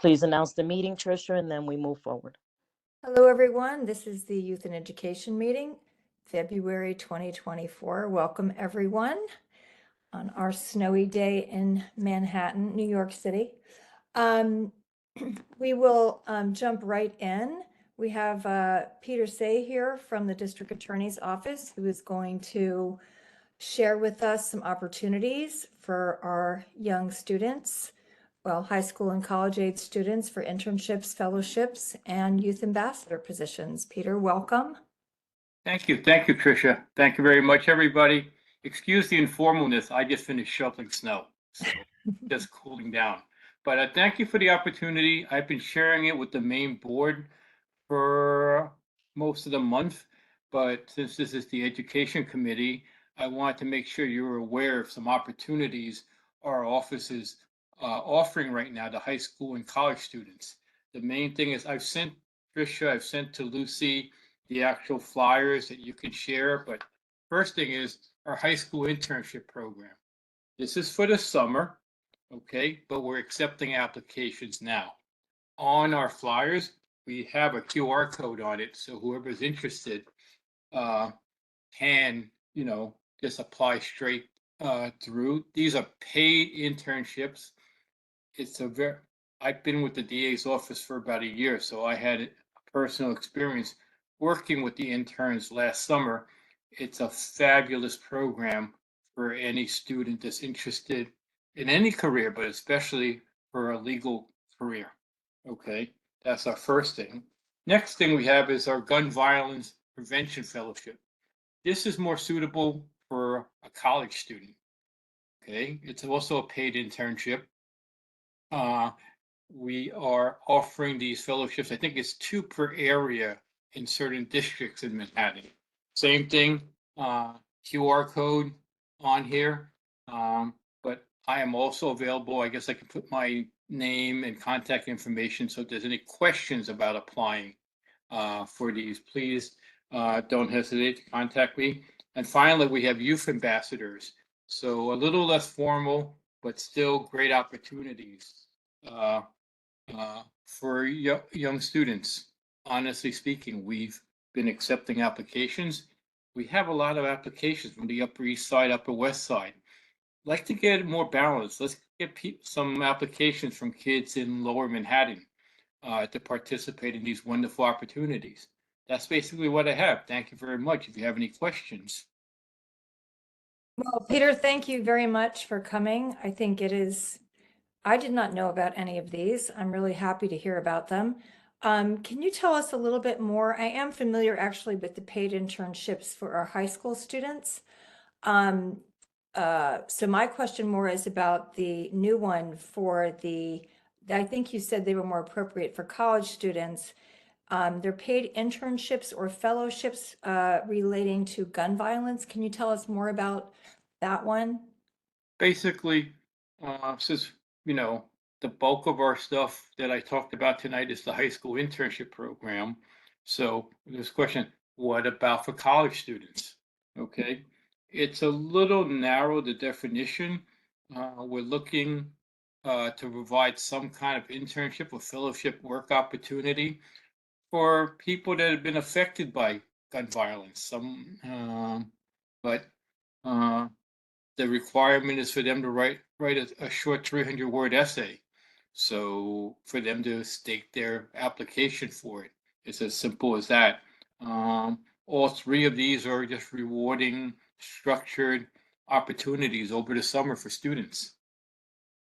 please announce the meeting, Tricia, and then we move forward. Hello, everyone. This is the Youth and Education meeting, February 2024. Welcome, everyone, on our snowy day in Manhattan, New York City. We will jump right in. We have Peter Say here from the District Attorney's Office, who is going to share with us some opportunities for our young students, well, high school and college age students, for internships, fellowships, and youth ambassador positions. Peter, welcome. Thank you, Tricia. Thank you very much, everybody. Excuse the informalness. I just finished shoveling snow, so just cooling down. But thank you for the opportunity. I've been sharing it with the main board for most of the month, but since this is the Education Committee, I want to make sure you're aware of some opportunities our office is offering right now to high school and college students. The main thing is I've sent to Lucy the actual flyers that you can share, but first thing is our high school internship program. This is for the summer, okay, but we're accepting applications now. On our flyers, we have a QR code on it, so whoever's interested can, just apply straight through. These are paid internships. I've been with the DA's office for about a year, so I had a personal experience working with the interns last summer. It's a fabulous program for any student that's interested in any career, but especially for a legal career. Okay, that's our first thing. Next thing we have is our Gun Violence Prevention Fellowship. This is more suitable for a college student. Okay, it's also a paid internship. We are offering these fellowships. I think it's 2 per area in certain districts in Manhattan. Same thing, QR code on here. But I am also available. I guess I can put my name and contact information. So if there's any questions about applying for these, please don't hesitate to contact me. And finally, we have youth ambassadors. So a little less formal, but still great opportunities for young students. Honestly speaking, we've been accepting applications. We have a lot of applications from the Upper East Side, Upper West Side. I'd like to get more balance. Let's get some applications from kids in Lower Manhattan to participate in these wonderful opportunities. That's basically what I have. Thank you very much. If you have any questions. Well, Peter, thank you very much for coming. I think I did not know about any of these. I'm really happy to hear about them. Can you tell us a little bit more? I am familiar actually with the paid internships for our high school students. So my question more is about the new one I think you said they were more appropriate for college students. They're paid internships or fellowships relating to gun violence. Can you tell us more about that one? Basically, since the bulk of our stuff that I talked about tonight is the high school internship program. So this question, what about for college students? Okay, it's a little narrow, the definition. We're looking to provide some kind of internship or fellowship work opportunity for people that have been affected by gun violence. But the requirement is for them to write a short 300-word essay. So for them to state their application for it, it's as simple as that. All 3 of these are just rewarding, structured opportunities over the summer for students.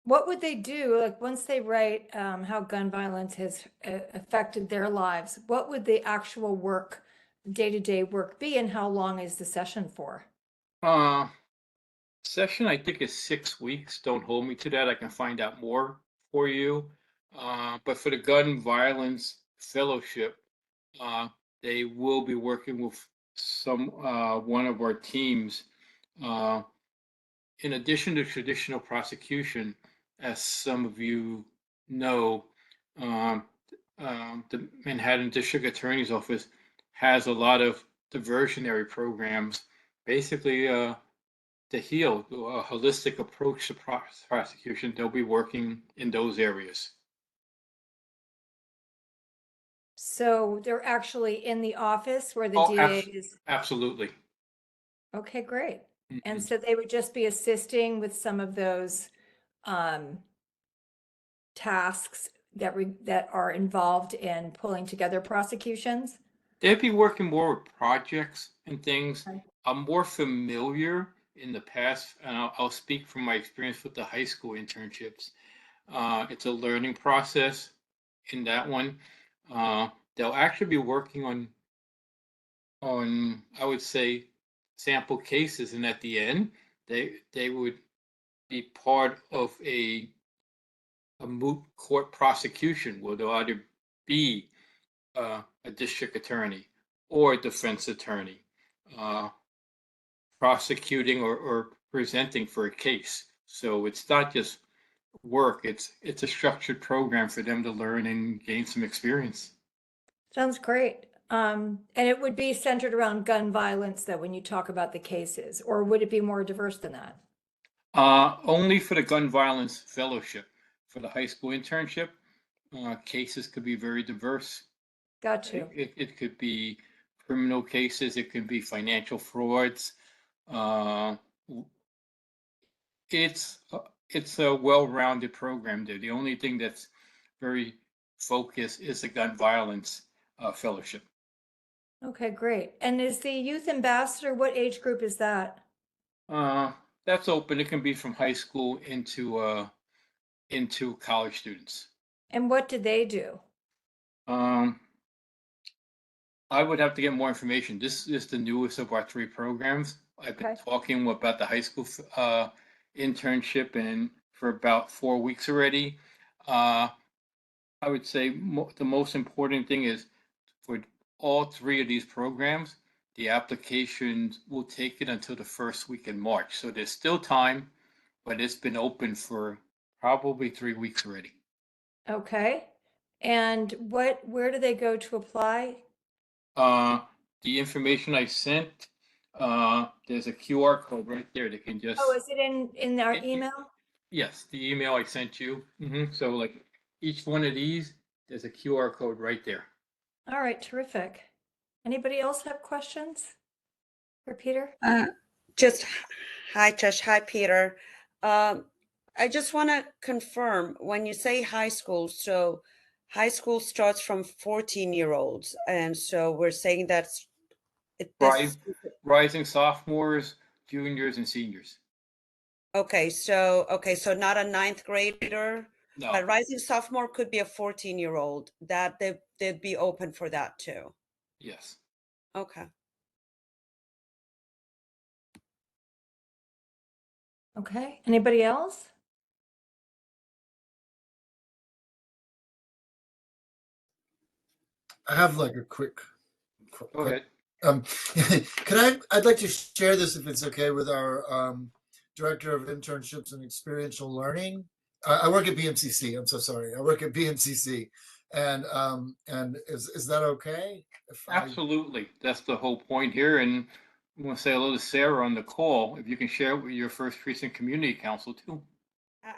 What would they do, like once they write how gun violence has affected their lives? What would the actual work, day-to-day work be, and how long is the session for? Session, I think, is 6 weeks. Don't hold me to that. I can find out more for you. But for the Gun Violence Fellowship, they will be working with one of our teams. In addition to traditional prosecution, as some of you know, the Manhattan District Attorney's Office has a lot of diversionary programs, basically to heal, a holistic approach to prosecution. They'll be working in those areas. So they're actually in the office where the Oh, DA is? absolutely. Okay, great. And Mhm. so they would just be assisting with some of those tasks that are involved in pulling together prosecutions? They'd be working more with projects and things. Okay. I'm more familiar in the past, and I'll speak from my experience with the high school internships. It's a learning process in that one. They'll actually be working on I would say sample cases, and at the end, they would be part of a moot court prosecution where there'll either be a district attorney or a defense attorney uh, prosecuting or presenting for a case. So it's not just work; it's a structured program for them to learn and gain some experience. Sounds great. And it would be centered around gun violence that when you talk about the cases, or would it be more diverse than that? Only for the gun violence fellowship. For the high school internship, cases could be very diverse. Got you. It could be criminal cases, it could be financial frauds. Uh, it's it's a well-rounded program there. The only thing that's very focused is the gun violence fellowship. Okay, great. And is the youth ambassador, what age group is that? Uh, that's open. It can be from high school into college students. And what do they do? Um, I would have to get more information. This is the newest of our three programs. I've been Okay. talking about the high school internship and for about 4 weeks already. Uh, I would say the most important thing is for all three of these programs, the applications will take it until the first week in March. So there's still time, but it's been open for probably 3 weeks already. Okay. And where do they go to apply? Uh, the information I sent, there's a QR code right there. They can just, Oh, is it in our it- email? yes, the email I sent you. So like each one of these, there's a QR code right there. All right, terrific. Anybody else have questions for Peter? Just hi, Josh. Hi, Peter. I just want to confirm when you say high school, so high school starts from 14-year-olds. And so we're saying that's this. Rising sophomores, juniors, and seniors. Okay, so not a ninth grader, No, but rising sophomore could be a 14-year-old that they'd be open for that too. yes. Okay. Okay, anybody else? I have like a quick. Go ahead. I'd like to share this if it's okay with our director of internships and experiential learning. I work at BMCC. I'm so sorry. I work at BMCC, and is that okay? Absolutely. That's the whole point here. And I want to say hello to Sarah on the call. If you can share it with your First Precinct Community Council too.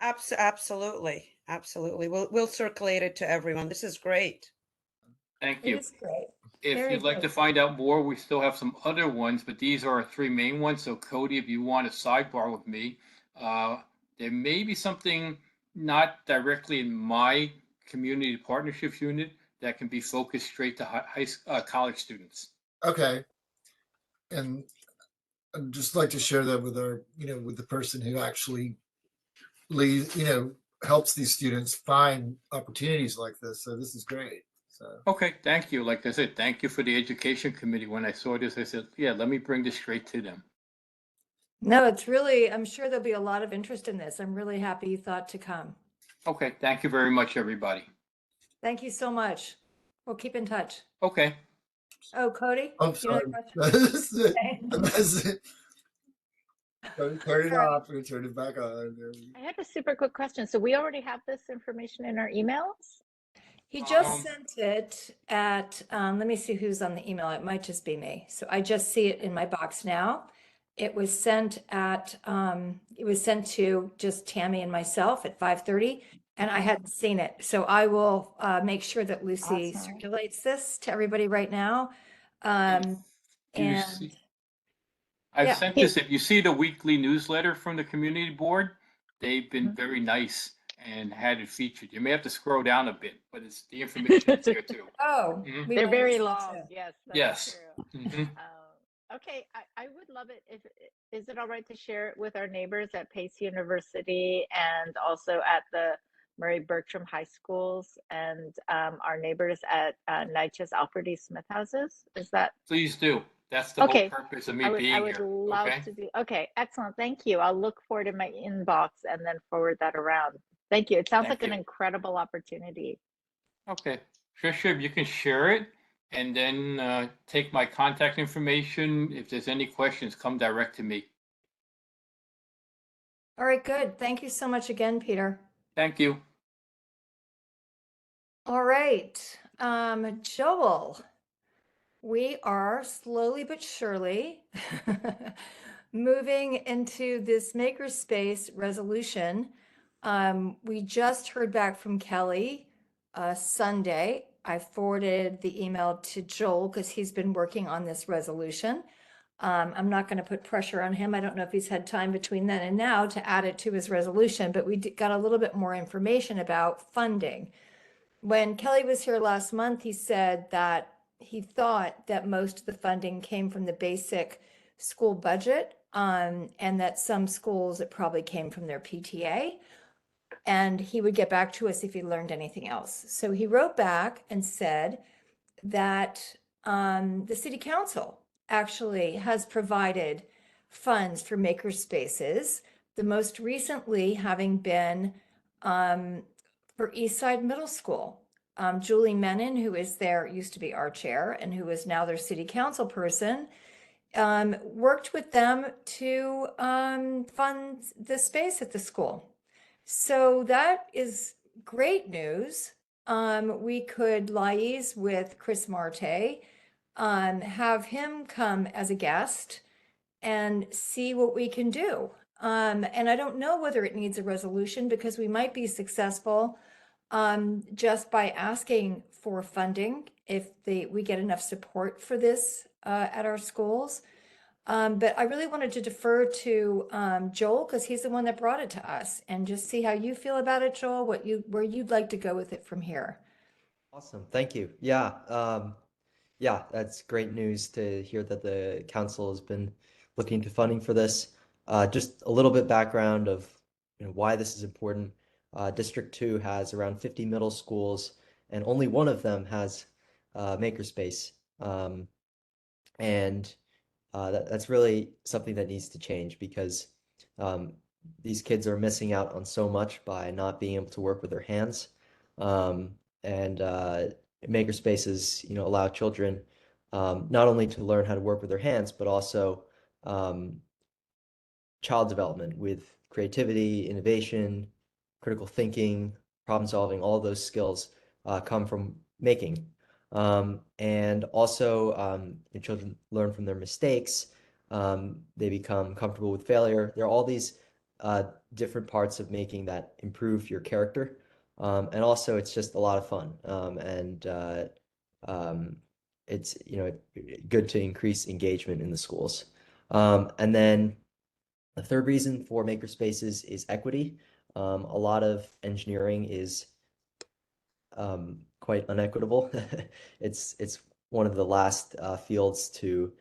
Absolutely. Absolutely. We'll circulate it to everyone. This is great. Thank It you. is great. If Very you'd like to good. find out more, we still have some other ones, but these are our three main ones. So Cody, if you want to sidebar with me, there may be something not directly in my community partnerships unit that can be focused straight to college students. Okay, and I'd just like to share that with our, with the person who actually leads, helps these students find opportunities like this. So this is great. So. Okay, thank you. Like I said, thank you for the education committee. When I saw this, I said, yeah, let me bring this straight to them. No, it's really, I'm sure there'll be a lot of interest in this. I'm really happy you thought to come. Okay, thank you very much, everybody. Thank you so much. We'll keep in touch. Okay. Oh, Cody? I'm you had a sorry. question? That's it. Turn it Sorry. off and turn it back on. I had a super quick question. So we already have this information in our emails? He just sent it at, let me see who's on the email. It might just be me. So I just see it in my box now. It was sent to just Tammy and myself at 5:30. and I hadn't seen it. So I will make sure that Lucy Awesome. circulates this to everybody right now. Do you And see- I've yeah. sent this, if you see the weekly newsletter from the community board, they've been Mhm. very nice and had it featured. You may have to scroll down a bit, but it's the information is there too. Oh, Mhm. we They're will very listen long. to- Yes, that's Yes. true. Mhm. Okay, I would love it if, is it all right to share it with our neighbors at Pace University and also at the Murray Bertram High Schools and our neighbors at Natchez Alfred E. Smith houses? Is that Please do. That's the whole okay? purpose of me I being would here. love Okay? to do. Okay, excellent. Thank you. I'll look for it in my inbox and then forward that around. Thank you. It sounds Thank like an you. incredible opportunity. Okay. Tricia, if you can share it and then take my contact information. If there's any questions, come direct to me. All right, good. Thank you so much again, Peter. Thank you. All right, Joel, we are slowly but surely moving into this makerspace resolution. We just heard back from Kelly Sunday. I forwarded the email to Joel because he's been working on this resolution. I'm not going to put pressure on him. I don't know if he's had time between then and now to add it to his resolution, but we got a little bit more information about funding. When Kelly was here last month, he said that he thought that most of the funding came from the basic school budget, and that some schools it probably came from their PTA. And he would get back to us if he learned anything else. So he wrote back and said that the city council actually has provided funds for maker spaces. The most recently having been for Eastside Middle School. Julie Menon, who is there, used to be our chair and who is now their city council person, worked with them to fund the space at the school. So that is great news. We could liaise with Chris Marte, have him come as a guest and see what we can do. And I don't know whether it needs a resolution because we might be successful just by asking for funding if we get enough support for this at our schools. But I really wanted to defer to Joel because he's the one that brought it to us, and just see how you feel about it, Joel. Where you'd like to go with it from here. Awesome. Thank you. Yeah, that's great news to hear that the council has been looking to funding for this. Just a little bit background of why this is important. District 2 has around 50 middle schools, and only one of them has makerspace. And that's really something that needs to change because these kids are missing out on so much by not being able to work with their hands. And makerspaces, allow children not only to learn how to work with their hands, but also child development with creativity, innovation, critical thinking, problem solving. All those skills come from making. And also, children learn from their mistakes. They become comfortable with failure. There are all these different parts of making that improve your character. And also, it's just a lot of fun. It's good to increase engagement in the schools. And then the third reason for makerspaces is equity. A lot of engineering is quite unequitable. It's one of the last fields to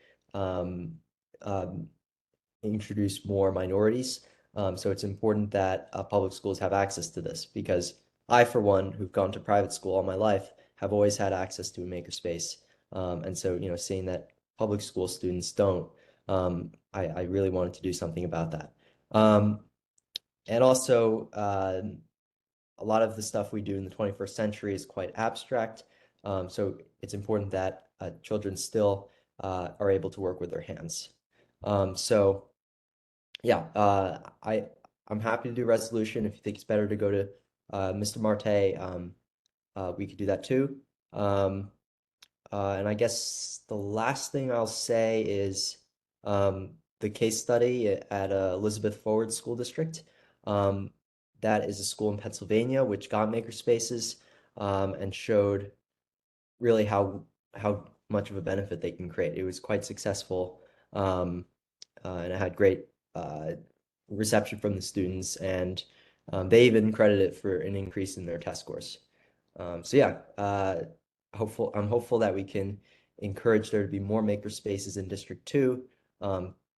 introduce more minorities. So it's important that public schools have access to this because I, for one, who've gone to private school all my life, have always had access to a makerspace. And so, seeing that public school students don't, I really wanted to do something about that. And also, a lot of the stuff we do in the 21st century is quite abstract. So it's important that children still are able to work with their hands. So yeah, I'm happy to do a resolution. If you think it's better to go to Mr. Marte, we could do that too. And I guess the last thing I'll say is the case study at Elizabeth Forward School District. that is a school in Pennsylvania which got makerspaces and showed really how much of a benefit they can create. It was quite successful, and it had great reception from the students, and they even credit it for an increase in their test scores. So yeah, I'm hopeful that we can encourage there to be more maker spaces in District 2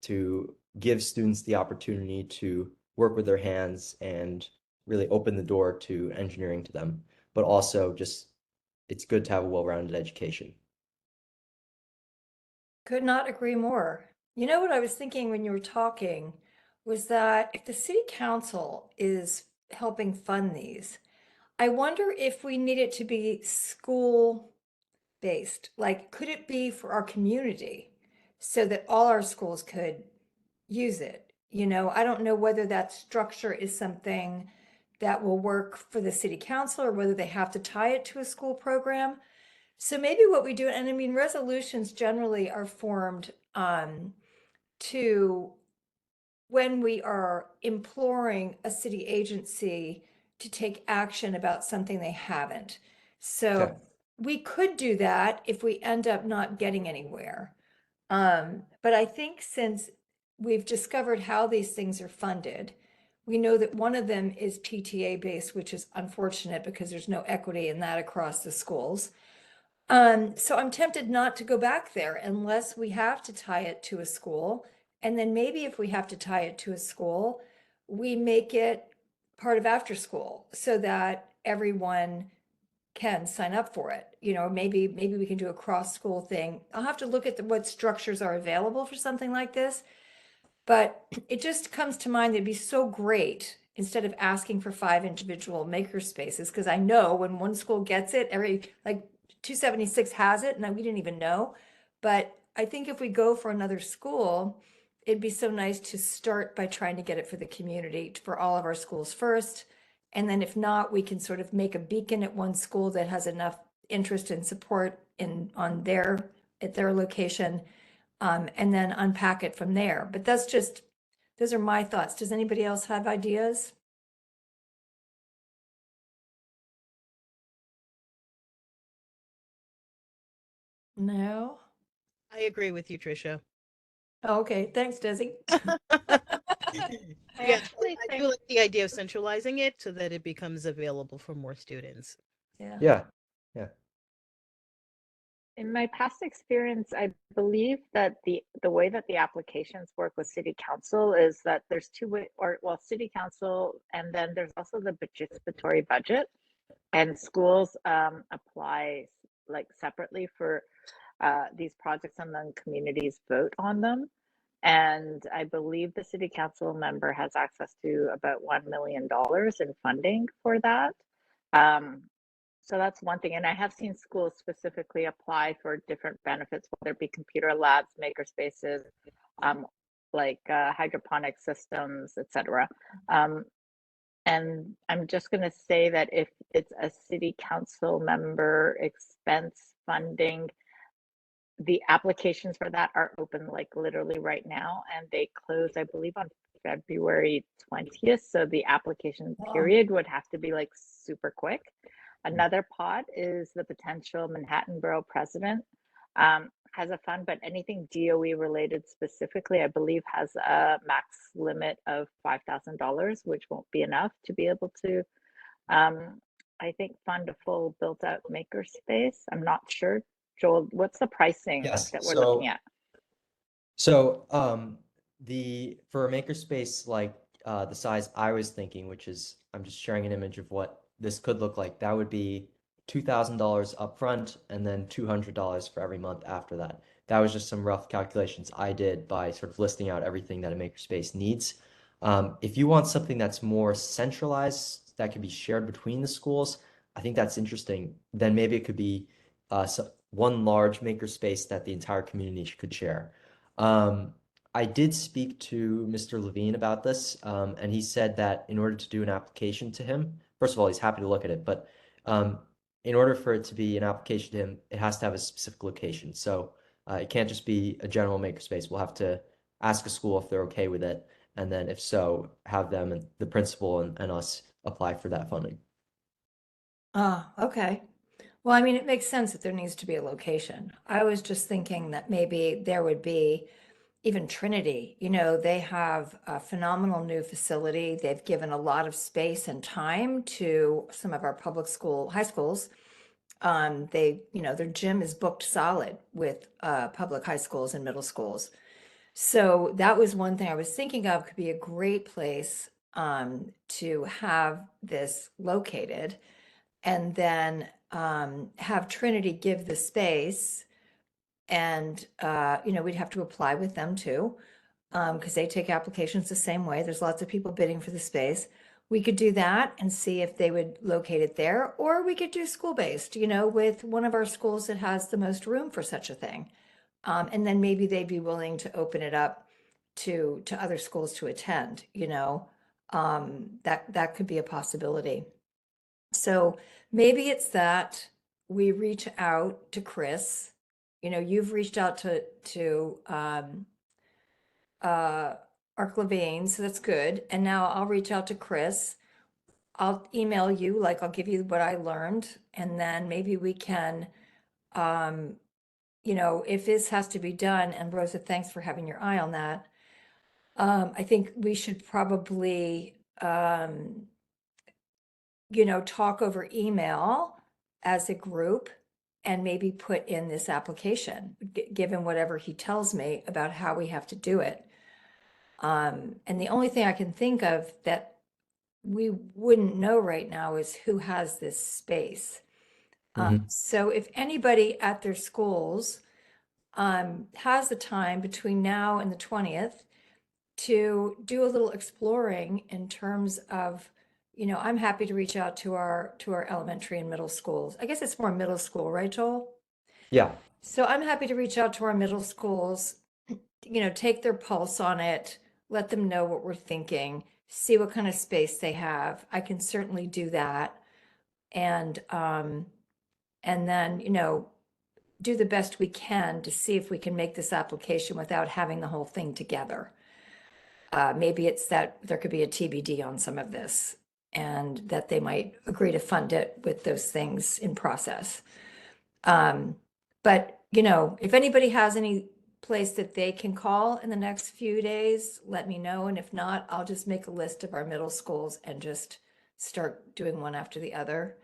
to give students the opportunity to work with their hands and really open the door to engineering to them, but also just it's good to have a well-rounded education. Could not agree more. You know what I was thinking when you were talking was that if the city council is helping fund these, I wonder if we need it to be school based. Like, could it be for our community so that all our schools could use it? You know, I don't know whether that structure is something that will work for the city council or whether they have to tie it to a school program. So maybe what we do, and I mean, resolutions generally are formed to when we are imploring a city agency to take action about something they haven't. So Okay. we could do that if we end up not getting anywhere. But I think since we've discovered how these things are funded, we know that one of them is PTA based, which is unfortunate because there's no equity in that across the schools. So I'm tempted not to go back there unless we have to tie it to a school. And then maybe if we have to tie it to a school, we make it part of after school so that everyone can sign up for it. You know, maybe we can do a cross school thing. I'll have to look at what structures are available for something like this. But it just comes to mind, it'd be so great instead of asking for 5 individual maker spaces, because I know when one school gets it, like 276 has it, and we didn't even know. But I think if we go for another school, it'd be so nice to start by trying to get it for the community, for all of our schools first. And then if not, we can sort of make a beacon at one school that has enough interest and support at their location, and then unpack it from there. But those are my thoughts. Does anybody else have ideas? No? I agree with you, Tricia. Oh, okay, thanks, Desi. I Yeah, actually I do think like the idea of centralizing it so that it becomes available for more students. Yeah. Yeah. in my past experience, I believe that the way that the applications work with city council is that there's two way, or well, city council, and then there's also the participatory budget, and schools apply like separately for these projects, and then communities vote on them. And I believe the city council member has access to about $1 million in funding for that. So that's one thing. And I have seen schools specifically apply for different benefits, whether it be computer labs, maker spaces, like hydroponic systems, etc. And I'm just going to say that if it's a city council member expense funding, the applications for that are open like literally right now, and they close, I believe, on February 20th. So the application period would have to be like super quick. Another pot is the potential Manhattan Borough president has a fund, but anything DOE related specifically, I believe, has a max limit of $5,000, which won't be enough to be able to, I think, fund a full built out makerspace. I'm not sure. Joel, what's the pricing Yes. that we're looking at? So for a makerspace like the size I was thinking, which is I'm just sharing an image of what this could look like, that would be $2,000 upfront and then $200 for every month after that. That was just some rough calculations I did by sort of listing out everything that a makerspace needs. If you want something that's more centralized that can be shared between the schools, I think that's interesting. Then maybe it could be one large makerspace that the entire community could share. I did speak to Mr. Levine about this, and he said that in order to do an application to him, first of all, he's happy to look at it, but in order for it to be an application to him, it has to have a specific location. So it can't just be a general makerspace. We'll have to ask a school if they're okay with it, and then if so, have them and the principal and us apply for that funding. Ah, okay. Well, I mean, it makes sense that there needs to be a location. I was just thinking that maybe there would be even Trinity, they have a phenomenal new facility. They've given a lot of space and time to some of our public school, high schools. Their gym is booked solid with public high schools and middle schools. So that was one thing I was thinking of could be a great place to have this located, and then have Trinity give the space, and we'd have to apply with them too, because they take applications the same way. There's lots of people bidding for the space. We could do that and see if they would locate it there, or we could do school-based, with one of our schools that has the most room for such a thing. And then maybe they'd be willing to open it up to other schools to attend, that could be a possibility. So maybe it's that we reach out to Chris. You've reached out to Arc Levine, so that's good. And now I'll reach out to Chris. I'll email you, like I'll give you what I learned, and then maybe we can, if this has to be done, and Rosa, thanks for having your eye on that. I think we should probably, talk over email as a group and maybe put in this application, given whatever he tells me about how we have to do it. And the only thing I can think of that we wouldn't know right now is who has this space. So if anybody at their schools has the time between now and the 20th to do a little exploring in terms of, I'm happy to reach out to our elementary and middle schools. I guess it's more middle school, right, Joel? Yeah. So I'm happy to reach out to our middle schools, take their pulse on it, let them know what we're thinking, see what kind of space they have. I can certainly do that. And then, do the best we can to see if we can make this application without having the whole thing together. Maybe it's that there could be a TBD on some of this, and that they might agree to fund it with those things in process. But, if anybody has any place that they can call in the next few days, let me know. And if not, I'll just make a list of our middle schools and just start doing one after the other.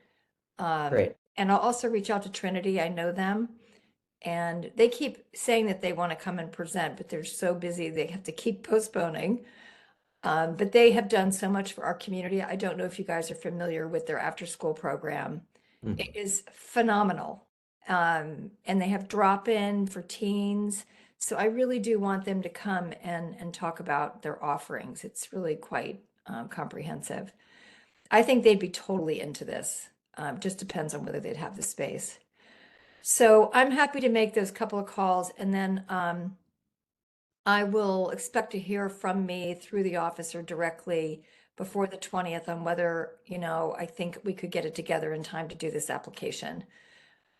Great. And I'll also reach out to Trinity. I know them. And they keep saying that they want to come and present, but they're so busy, they have to keep postponing. But they have done so much for our community. I don't know if you guys are familiar with their after-school program. It is phenomenal. And they have drop-in for teens. So I really do want them to come and talk about their offerings. It's really quite comprehensive. I think they'd be totally into this. Just depends on whether they'd have the space. So I'm happy to make those couple of calls, and then I will expect to hear from me through the office or directly before the 20th on whether, I think we could get it together in time to do this application.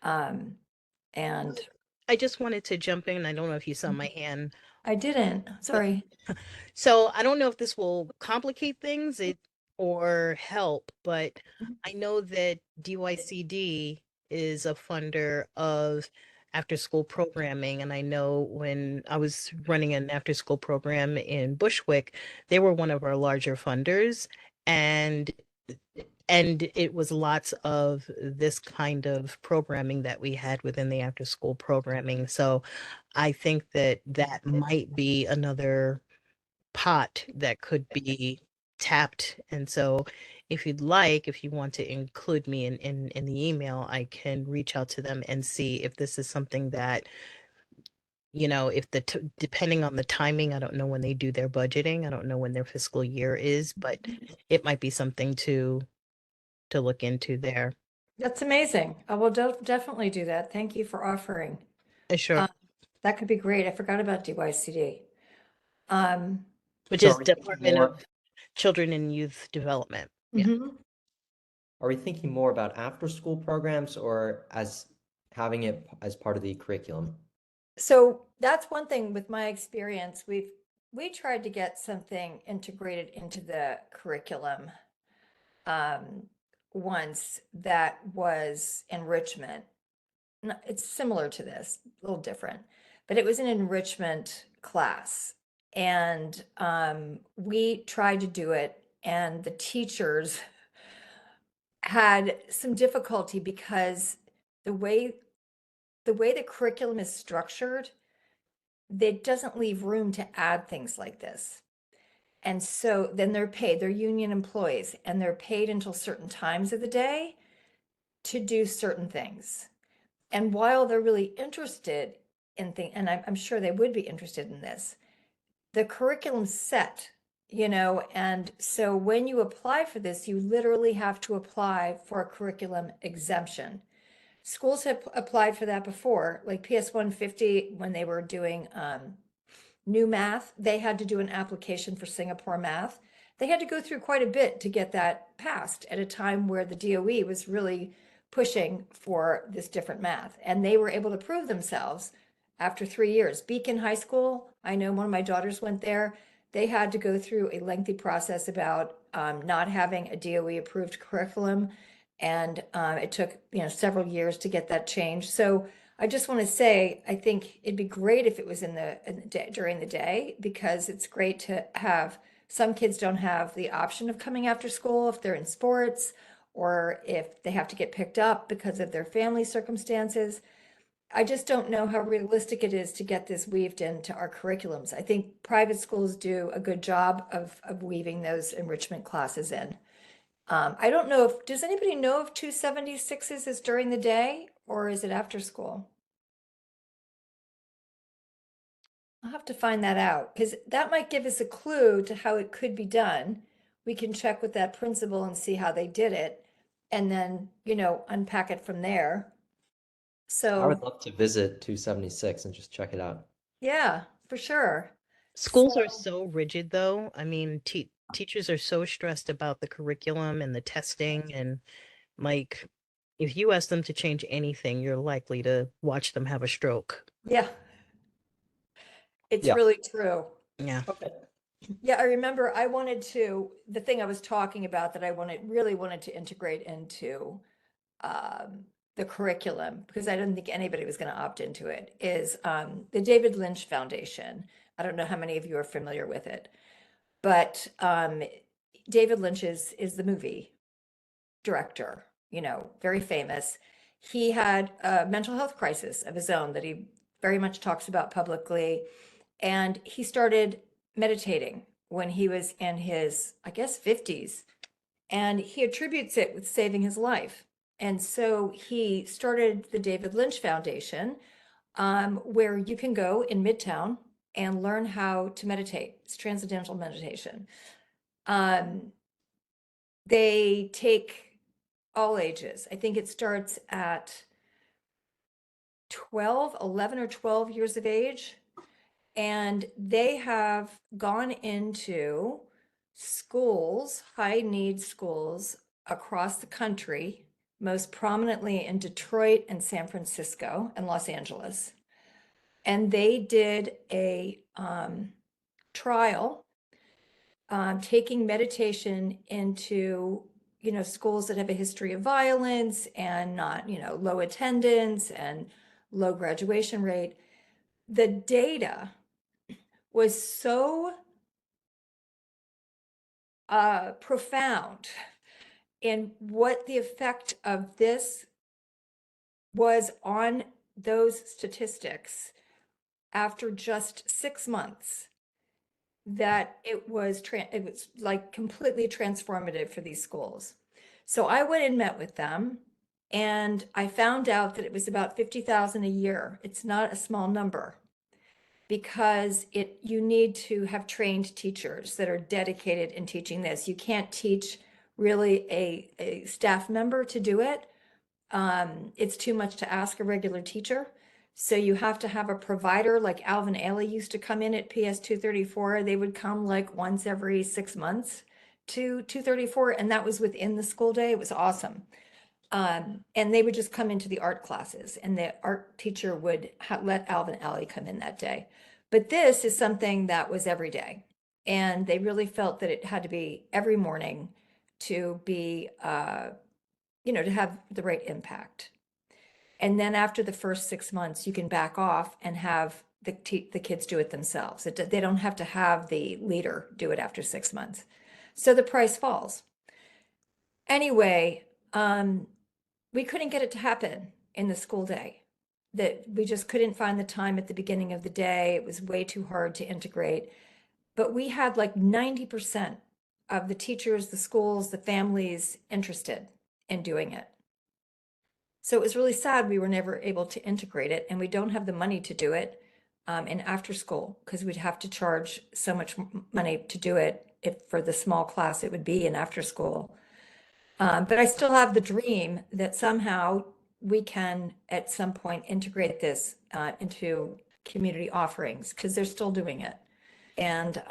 And I just wanted to jump in. I don't know if you saw my hand. I didn't, sorry. So I don't know if this will complicate things or help, but I know that DYCD is a funder of after school programming. And I know when I was running an after school program in Bushwick, they were one of our larger funders. And it was lots of this kind of programming that we had within the after school programming. So I think that might be another pot that could be tapped. And so if you'd like, if you want to include me in the email, I can reach out to them and see if this is something that, if depending on the timing, I don't know when they do their budgeting. I don't know when their fiscal year is, but it might be something to look into there. That's amazing. I will definitely do that. Thank you for offering. Sure. That could be great. I forgot about DYCD. Which So is are we thinking Department more- of Children and Youth Development. Yeah. Mhm. Are we thinking more about after-school programs or as having it as part of the curriculum? So that's one thing with my experience. We tried to get something integrated into the curriculum. once that was enrichment. It's similar to this, a little different, but it was an enrichment class. And we tried to do it, and the teachers had some difficulty because the way the curriculum is structured, it doesn't leave room to add things like this. And so then they're union employees, and they're paid until certain times of the day to do certain things. And while they're really interested in things, and I'm sure they would be interested in this, the curriculum's set, and so when you apply for this, you literally have to apply for a curriculum exemption. Schools have applied for that before, like PS 150, when they were doing new math, they had to do an application for Singapore math. They had to go through quite a bit to get that passed at a time where the DOE was really pushing for this different math. And they were able to prove themselves after 3 years. Beacon High School, I know one of my daughters went there. They had to go through a lengthy process about not having a DOE approved curriculum. And it took, several years to get that changed. So I just want to say, I think it'd be great if it was in the day, during the day, because it's great to have, some kids don't have the option of coming after school if they're in sports, or if they have to get picked up because of their family circumstances. I just don't know how realistic it is to get this weaved into our curriculums. I think private schools do a good job of weaving those enrichment classes in. I don't know does anybody know if 276s is during the day or is it after school? I'll have to find that out, because that might give us a clue to how it could be done. We can check with that principal and see how they did it, and then, unpack it from there. I would So, love to visit 276 and just check it out. yeah, for sure. Schools are So- so rigid, though. I mean, teachers are so stressed about the curriculum and the testing, and like, if you ask them to change anything, you're likely to watch them have a stroke. Yeah. It's Yeah. really true. Yeah. Okay. Yeah, I remember the thing I was talking about that I really wanted to integrate into the curriculum, because I didn't think anybody was going to opt into it, is the David Lynch Foundation. I don't know how many of you are familiar with it, but David Lynch is the movie director, very famous. He had a mental health crisis of his own that he very much talks about publicly. And he started meditating when he was in his, I guess, 50s. And he attributes it with saving his life. And so he started the David Lynch Foundation, where you can go in Midtown and learn how to meditate. It's transcendental meditation. They take all ages. I think it starts at 11 or 12 years of age. And they have gone into schools, high need schools across the country, most prominently in Detroit and San Francisco and Los Angeles. And they did a trial taking meditation into, schools that have a history of violence and not, low attendance and low graduation rate. The data was so profound in what the effect of this was on those statistics after just 6 months, that it was like completely transformative for these schools. So I went and met with them, and I found out that it was about 50,000 a year. It's not a small number, because you need to have trained teachers that are dedicated in teaching this. You can't teach really a staff member to do it. It's too much to ask a regular teacher. So you have to have a provider, like Alvin Ailey used to come in at PS 234. They would come like once every 6 months to 234, and that was within the school day. It was awesome. And they would just come into the art classes, and the art teacher would let Alvin Alley come in that day. But this is something that was every day. And they really felt that it had to be every morning to be, to have the right impact. And then after the first 6 months, you can back off and have the kids do it themselves. They don't have to have the leader do it after 6 months. So the price falls. Anyway, we couldn't get it to happen in the school day. That we just couldn't find the time at the beginning of the day. It was way too hard to integrate. But we had like 90% of the teachers, the schools, the families interested in doing it. So it was really sad we were never able to integrate it, and we don't have the money to do it in after school because we'd have to charge so much money to do it. If for the small class it would be in after school. But I still have the dream that somehow we can at some point integrate this into community offerings because they're still doing it. And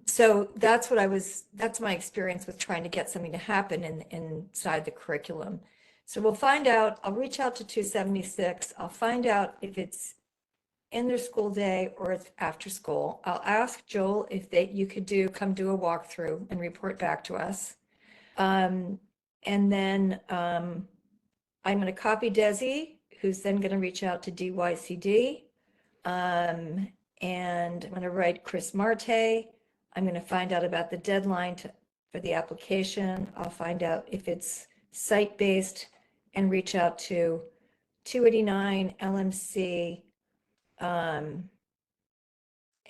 so that's my experience with trying to get something to happen inside the curriculum. So we'll find out. I'll reach out to 276. I'll find out if it's in their school day or it's after school. I'll ask Joel if you could come do a walkthrough and report back to us. And then I'm going to copy Desi, who's then going to reach out to DYCD. And I'm going to write Chris Marte. I'm going to find out about the deadline for the application. I'll find out if it's site-based and reach out to 289 LMC.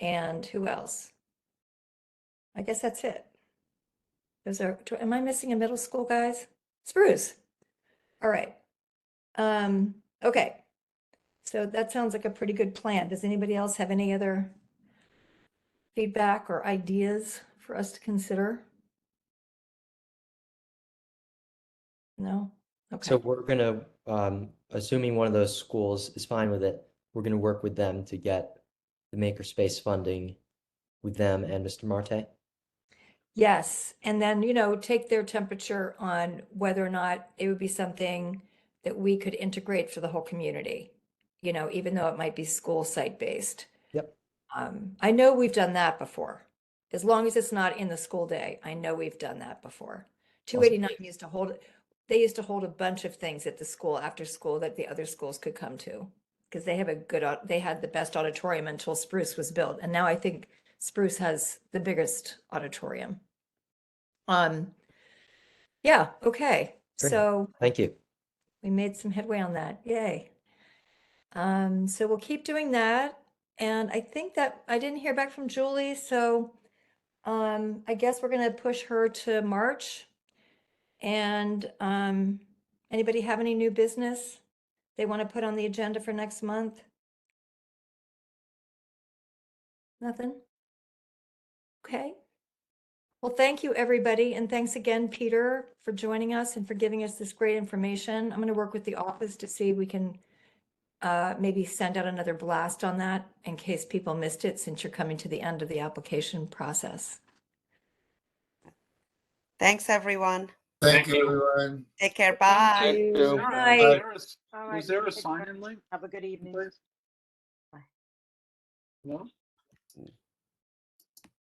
And who else? I guess that's it. Am I missing a middle school, guys? Spruce. All right. Okay. So that sounds like a pretty good plan. Does anybody else have any other feedback or ideas for us to consider? No? Okay. So we're gonna, assuming one of those schools is fine with it, we're gonna work with them to get the Makerspace funding with them and Mr. Marte? Yes, and then, take their temperature on whether or not it would be something that we could integrate for the whole community, even though it might be school site-based. Yep. I know we've done that before. As long as it's not in the school day, I know we've done that before. 289 they used to hold a bunch of things at the school after school that the other schools could come to because they had the best auditorium until Spruce was built. And now I think Spruce has the biggest auditorium. Yeah, okay. Great. So Thank you. we made some headway on that. Yay. So we'll keep doing that. And I think that I didn't hear back from Julie, so I guess we're gonna push her to March. And anybody have any new business they want to put on the agenda for next month? Nothing? Okay. Well, thank you, everybody. And thanks again, Peter, for joining us and for giving us this great information. I'm going to work with the office to see if we can maybe send out another blast on that in case people missed it since you're coming to the end of the application process. Thanks, everyone. Thank Thank you, you. everyone. Take care. Thank Bye. you. So, Bye. All right, was there a take care. sign-in link? Have a good evening. Please? Bye. No?